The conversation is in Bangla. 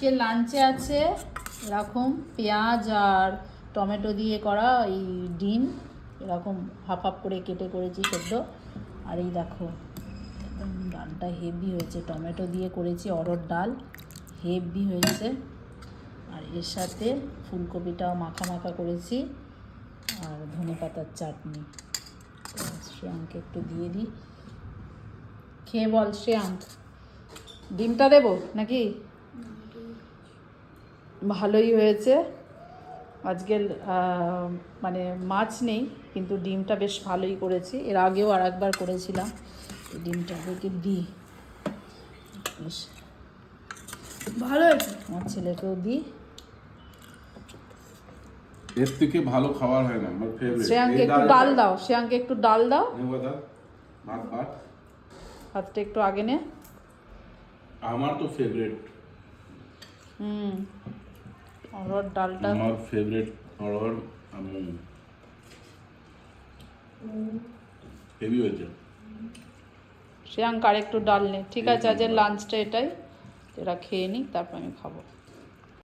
যে লাঞ্চে আছে এরকম পেঁয়াজ আর টমেটো দিয়ে করা এই ডিম, এরকম হাফ হাফ করে কেটে করেছি সেদ্ধ। আর এই দেখো একদম ডালটা হেভি হয়েছে, টমেটো দিয়ে করেছি অরহর ডাল, হেভি হয়েছে। আর এর সাথে ফুলকপিটাও মাখা মাখা করেছি আর ধনেপাতার চাটনি। শ্রেয়াঙ্কে একটু দিয়ে দিই, খেয়ে বল শ্রেয়াঙ্ক। ডিমটা দেবো নাকি? ভালোই হয়েছে আজকে, মানে মাছ নেই কিন্তু ডিমটা বেশ ভালোই করেছি, এর আগেও আর একবার করেছিলাম। ডিমটা ওকে দিই, বেশ ভালো হয়েছে। আমার ছেলেকেও দিই। এর থেকে ভালো খাবার হয় না, আমার ফেভারিট। শ্রেয়াঙ্কে একটু ডাল দাও, শ্রেয়াঙ্কে একটু ডাল দাও। ভাতটা একটু আগে নে। আমার তো ফেভারিট। অরহর ডালটা আমার ফেভারিট অরহর হেভি হয়েছে। শ্রেয়াঙ্ক আর একটু ডাল নে। ঠিক আছে, আজকের লাঞ্চটা এটাই, এরা খেয়ে নিই তারপর আমি খাবো।